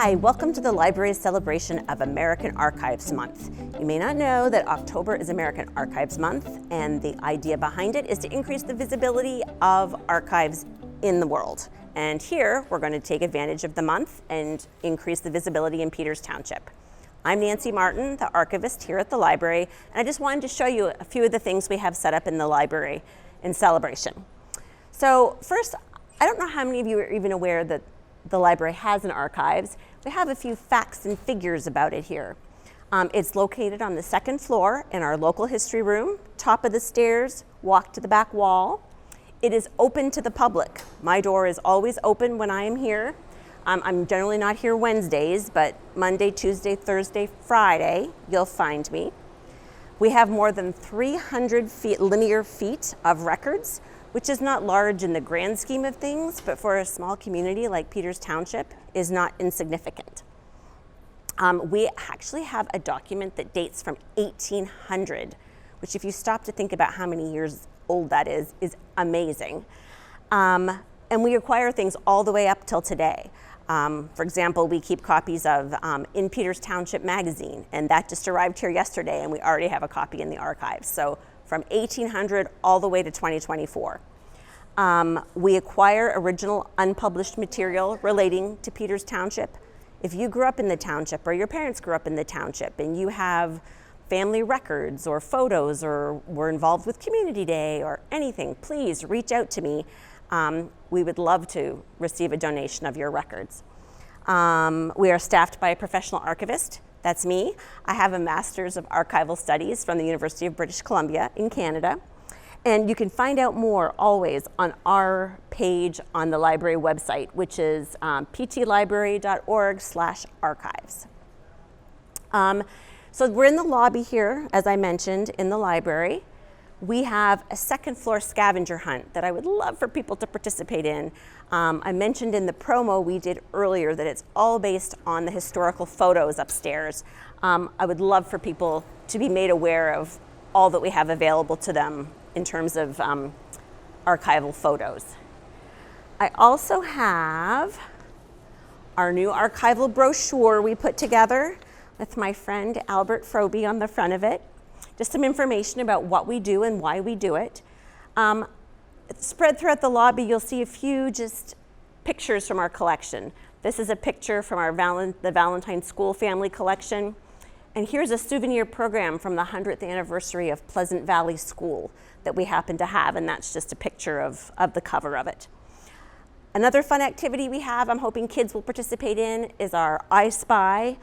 Hi, welcome to the library's celebration of American Archives Month. You may not know that October is American Archives Month, and the idea behind it is to increase the visibility of archives in the world. And here, we're going to take advantage of the month and increase the visibility in Peters Township. I'm Nancy Martin, the archivist here at the library, and I just wanted to show you a few of the things we have set up in the library in celebration. So first, I don't know how many of you are even aware that the library has an archives. We have a few facts and figures about it here. It's located on the second floor in our local history room, top of the stairs, walk to the back wall. It is open to the public. My door is always open when I am here. I'm generally not here Wednesdays, but Monday, Tuesday, Thursday, Friday, you'll find me. We have more than 300 linear feet of records, which is not large in the grand scheme of things, but for a small community like Peters Township is not insignificant. We actually have a document that dates from 1800, which if you stop to think about how many years old that is amazing. And we acquire things all the way up till today. For example, we keep copies of In Peters Township magazine, and that just arrived here yesterday, and we already have a copy in the archives. So from 1800 all the way to 2024. We acquire original unpublished material relating to Peters Township. If you grew up in the township or your parents grew up in the township and you have family records or photos or were involved with Community Day or anything, please reach out to me. We would love to receive a donation of your records. We are staffed by a professional archivist. That's me. I have a Master's of Archival Studies from the University of British Columbia in Canada. And you can find out more always on our page on the library website, which is ptlibrary.org/archives. So we're in the lobby here, as I mentioned, in the library. We have a second floor scavenger hunt that I would love for people to participate in. I mentioned in the promo we did earlier that it's all based on the historical photos upstairs. I would love for people to be made aware of all that we have available to them in terms of archival photos. I also have our new archival brochure we put together with my friend Albert Frobe on the front of it. Just some information about what we do and why we do it. Spread throughout the lobby, you'll see a few just pictures from our collection. This is a picture from our the Valentine School family collection. And here's a souvenir program from the 100th anniversary of Pleasant Valley School that we happen to have, and that's just a picture of the cover of it. Another fun activity we have, I'm hoping kids will participate in, is our I Spy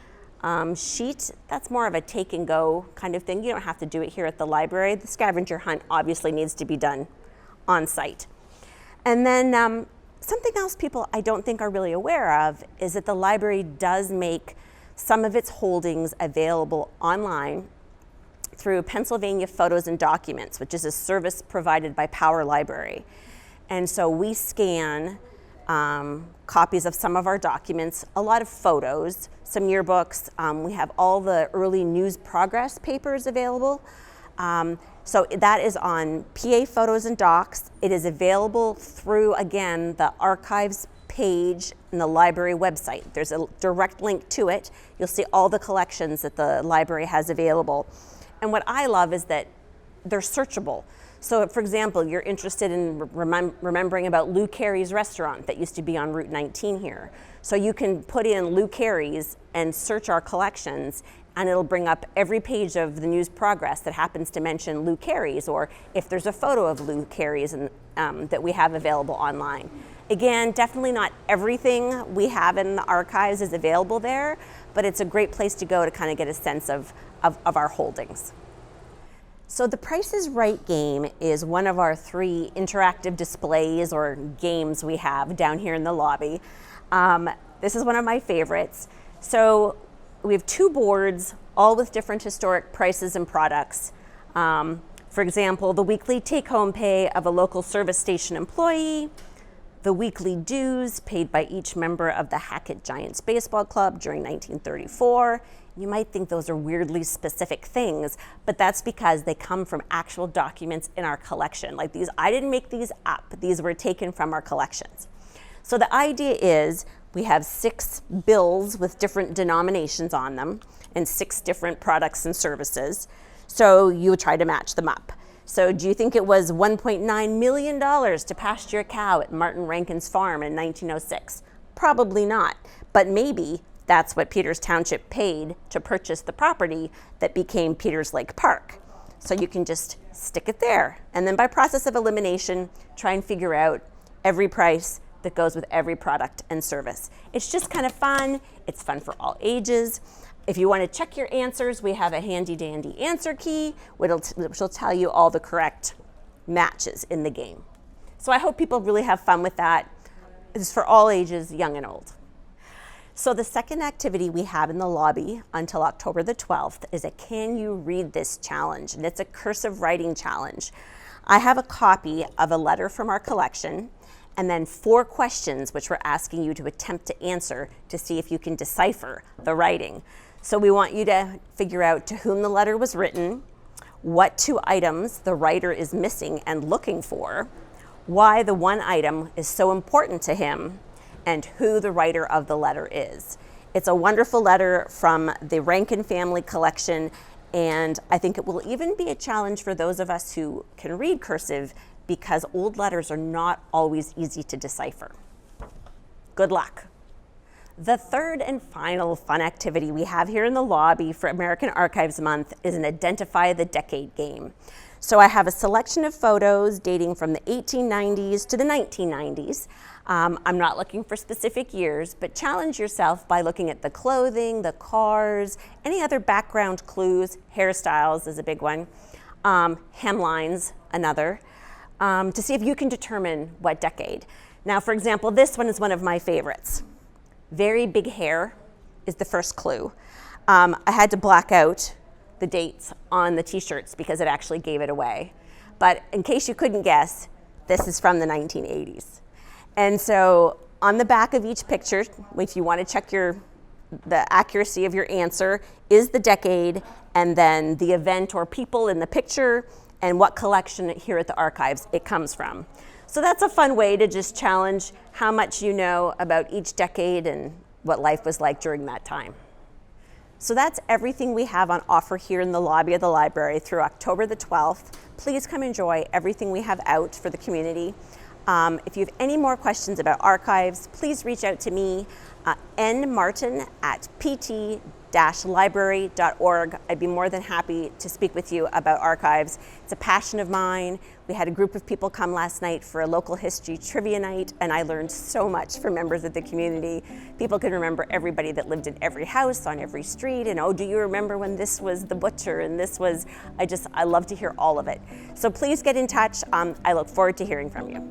sheet. That's more of a take and go kind of thing. You don't have to do it here at the library. The scavenger hunt obviously needs to be done on site. And then something else people I don't think are really aware of is that the library does make some of its holdings available online through Pennsylvania Photos and Documents, which is a service provided by Power Library. And so we scan copies of some of our documents, a lot of photos, some yearbooks. We have all the early news progress papers available. So that is on PA Photos and Docs. It is available through, again, the archives page in the library website. There's a direct link to it. You'll see all the collections that the library has available. And what I love is that they're searchable. So for example, you're interested in remembering about Lou Carey's restaurant that used to be on Route 19 here. So you can put in Lou Carey's and search our collections, and it'll bring up every page of the news progress that happens to mention Lou Carey's, or if there's a photo of Lou Carey's that we have available online. Again, definitely not everything we have in the archives is available there, but it's a great place to go to kind of get a sense of our holdings. So the Price is Right game is one of our 3 interactive displays or games we have down here in the lobby. This is one of my favorites. So we have 2 boards, all with different historic prices and products. For example, the weekly take-home pay of a local service station employee, the weekly dues paid by each member of the Hackett Giants Baseball Club during 1934. You might think those are weirdly specific things, but that's because they come from actual documents in our collection. Like these, I didn't make these up. These were taken from our collections. So the idea is We have 6 bills with different denominations on them and 6 different products and services. So you would try to match them up. So do you think it was $1.9 million to pasture a cow at Martin Rankin's farm in 1906? Probably not, but maybe that's what Peters Township paid to purchase the property that became Peters Lake Park. So you can just stick it there. And then by process of elimination, try and figure out every price that goes with every product and service. It's just kind of fun. It's fun for all ages. If you want to check your answers, we have a handy dandy answer key, which will tell you all the correct matches in the game. So I hope people really have fun with that. It's for all ages, young and old. So the second activity we have in the lobby until October the 12th is a Can You Read This challenge, and it's a cursive writing challenge. I have a copy of a letter from our collection and then 4 questions which we're asking you to attempt to answer to see if you can decipher the writing. So we want you to figure out to whom the letter was written, what 2 items the writer is missing and looking for, why the one item is so important to him, and who the writer of the letter is. It's a wonderful letter from the Rankin family collection, and I think it will even be a challenge for those of us who can read cursive because old letters are not always easy to decipher. Good luck. The third and final fun activity we have here in the lobby for American Archives Month is an Identify the Decade game. So I have a selection of photos dating from the 1890s to the 1990s. I'm not looking for specific years, but challenge yourself by looking at the clothing, the cars, any other background clues. Hairstyles is a big one. Hemlines, another, to see if you can determine what decade. Now, for example, this one is one of my favorites. Very big hair is the first clue. I had to black out the dates on the t-shirts because it actually gave it away. But in case you couldn't guess, this is from the 1980s. And so on the back of each picture, if you want to check the accuracy of your answer, is the decade and then the event or people in the picture and what collection here at the archives it comes from. So that's a fun way to just challenge how much you know about each decade and what life was like during that time. So that's everything we have on offer here in the lobby of the library through October the 12th. Please come enjoy everything we have out for the community. If you have any more questions about archives, please reach out to me, nmartin@pt-library.org. I'd be more than happy to speak with you about archives. It's a passion of mine. We had a group of people come last night for a local history trivia night, and I learned so much from members of the community. People can remember everybody that lived in every house, on every street, and oh, do you remember when this was the butcher and this was, I love to hear all of it. So please get in touch. I look forward to hearing from you.